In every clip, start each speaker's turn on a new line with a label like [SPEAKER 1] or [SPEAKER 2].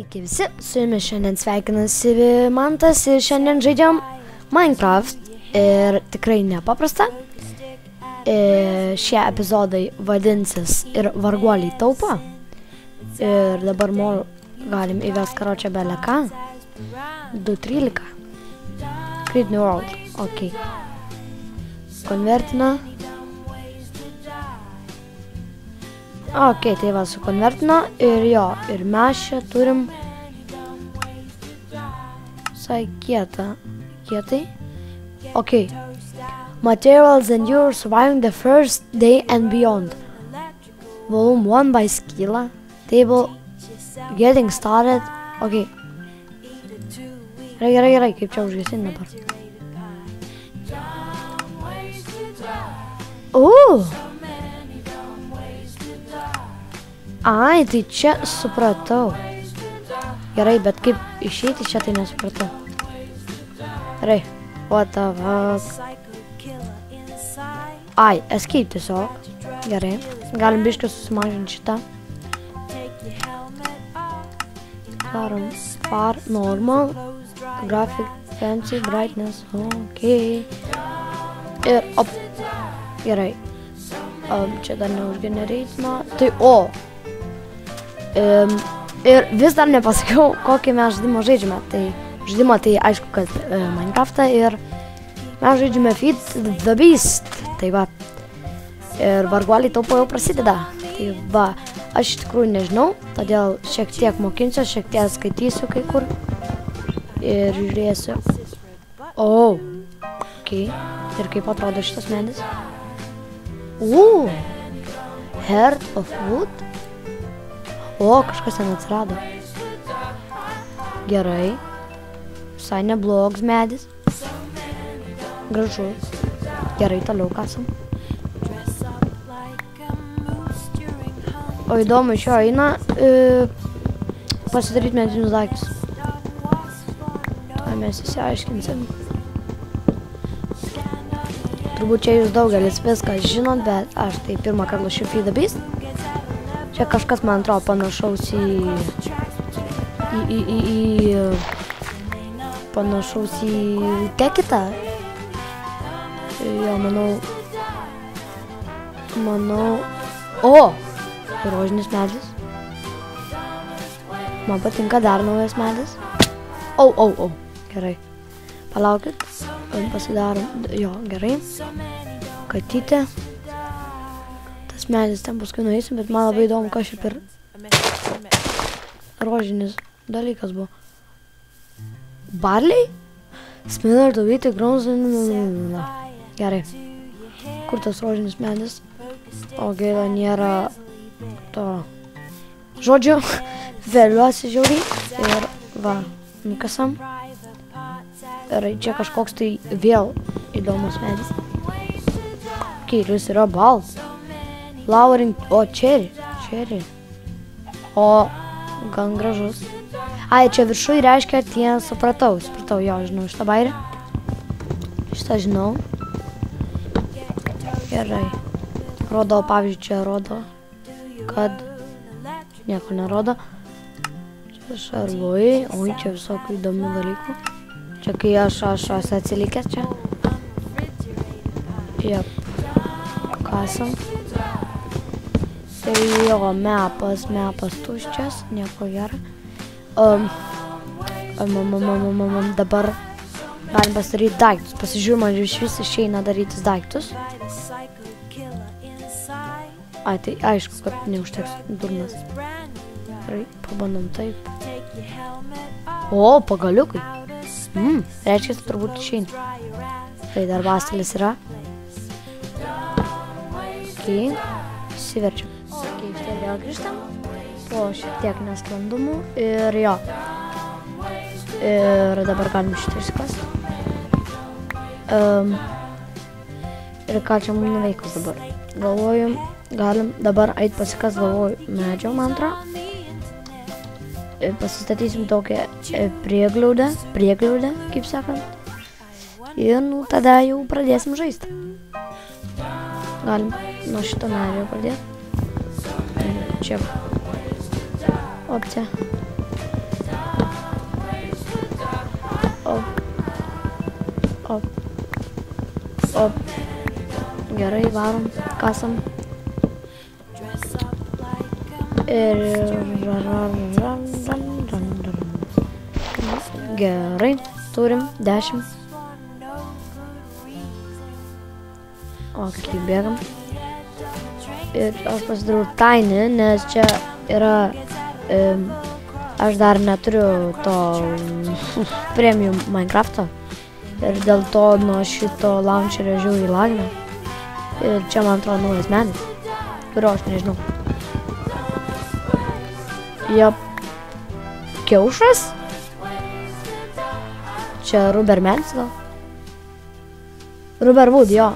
[SPEAKER 1] Sveiki visi, su jumis šiandien sveikinasi Mantas ir šiandien žaidžiam Minecraft ir tikrai nepaprasta. Šie epizodai vadinsis ir varguoliai taupo. Ir dabar galim įvest karočią beleką. 2.13. Create new world. Ok. Konvertina. Ok, tai va sukonvertino ir jo, ir mes čia turim visai kietai. Ok. Materials and you're surviving the first day and beyond. Volume 1 by Skila. Table. Getting started. Ok. Gerai, kaip čia užgesin dabar. Ai, tai čia supratau. Gerai, bet kaip išeiti čia tai nesupratau. Gerai, what the fuck. Ai, escape tiesiog. Gerai, galim biškai susimažinti šitą. Darom far, normal, graphic, fancy, brightness, ok. Ir op, gerai. Čia dar neužgenereitino. Tai ir vis dar nepasakiau, kokį mes žaidimą žaidžiame. Tai žaidimą tai aišku, kad Minecraftą ir mes žaidžiame Feed the Beast. Tai va. Ir varguoliai taupo jau prasideda. Tai va. Aš iš tikrųjų nežinau, todėl šiek tiek mokinsiu, šiek tiek skaitysiu kai kur. Ir žiūrėsiu. Ok. Ir kaip atrodo šitas medis. Heart of Wood. Kažkas ten atsirado. Gerai. Visai neblogs medis. Gražus. Gerai, toliau kasam. O įdomu, iš jo eina pasidaryti medinius daiktus. Tai mes įsiaiškinsim. Turbūt čia jūs daugelis viską žinot, bet aš tai pirmą kartą lošiu Feed the Beast. Čia kažkas, man atrodo, panašaus į Tekitą. Jo, manau... Rožinis medis. Man patinka dar naujas medis. Gerai. Palaukit. Pasidarom. Jo, gerai. Katytė. Tas medis ten paskui nueisim, bet man labai įdomu, kas čia per rožinis dalykas buvo. Barley? Smilar to eat grounds. Gerai. Kur tas rožinis medis? O gaila, nėra to. Žodžiu, vėliuosi žiauriai. Ir va, nukasam. Ir čia kažkoks tai vėl įdomus medis. Jis yra bald. Flowering, cherry. Gan gražus. Ai, čia viršui reiškia tie, supratau, jo, žinau šitą bairį. Šitą žinau. Gerai. Rodo, pavyzdžiui, čia rodo, kad nieko nerodo. Čia šarvai, čia visokių įdomių dalykų. Čia kai aš atsilikęs čia. Jep. Kasam. Tai jo, mepas tuščias, nieko gero. Dabar galim pasidaryti daiktus. Pasižiūrėjau, man iš vis išeina darytis daiktus. Ai, tai aišku, kad neužteks durnas. Gerai, pabandom taip. Pagaliukai. Reiškia, turbūt išeina. Tai dar bastelis yra. Ok, įsiverčiam. Ok, štai vėl grįžtam. Po šiek tiek nesklandumų. Ir jo. Ir dabar galim šitą išsikasti. Ir ką čia mums nuveikus dabar? Galvoju, galim dabar eit pasikas, galvoju, medžio mantrą. Pasistatysim tokią prieglaudę, kaip sakant. Ir tada jau pradėsim žaisti. Galim nuo šito medžio pradėti. Čia opcija. Op. Op. Gerai, varom, kasam. Ir... Gerai, turim 10. Ok, bėgam. Ir aš pasidarau Tiny, nes čia yra... Aš dar neturiu to premium Minecraft'o. Ir dėl to nuo šito launcherio žiūrėjau į lagina. Ir čia man atrodo naujas medis, kurio aš nežinau. Jop. Kiaušas? Čia Rubber medis gal? Rubber wood, jo.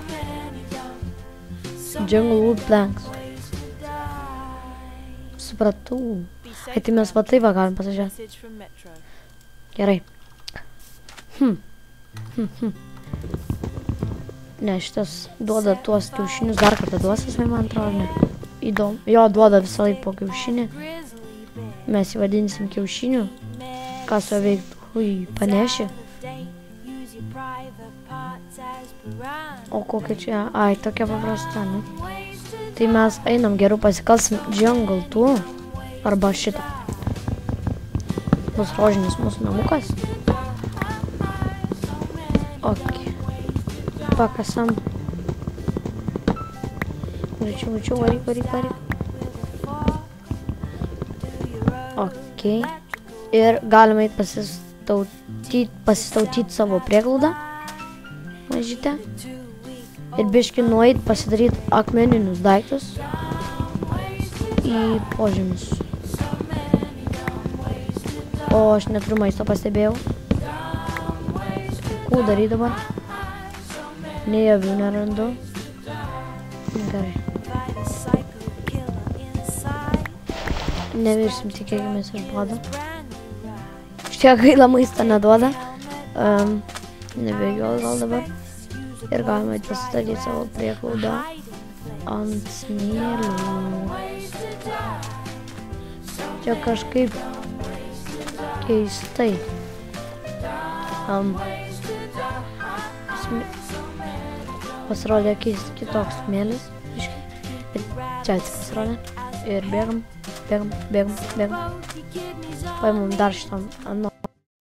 [SPEAKER 1] Jungle wood planks. Supratau. Tai mes va taip va galim pasižiūrėti. Gerai. Ne, šitas duoda tuos kiaušinius, dar kartą duos jisai, man atrodo, ne. Įdomu. Jo, duoda visą laiką po kiaušinį. Mes jį vadinsim kiaušiniu. Ką su veiktų? Hui, paneši. O kokia čia? Ai, tokia paprasta, ne? Tai mes einam geriau pasikalsim jungle tų. Arba šitą. Bus rožinis mūsų namukas. Ok. Pakasam. Greičiau, varyk. Ok. Ir galima eit pasistautyt savo prieglaudą. Mažytę. Ir biškį nueit pasidaryt akmeninius daiktus. Į požemius. O aš neturiu maisto, pastebėjau. Kų daryt dabar? Nei avių nerandu. Gerai. Nevirsim, tikėkimės iš bado. Šitie gaila maistą neduoda. Nebėgiau gal dabar. Ir galima pasistatyti savo prieglaudą ant smėlių. Čia kažkaip keistai. Pasirodė kitoks smėlis. Čia pasirodė. Ir bėgam. Paimam dar šitam.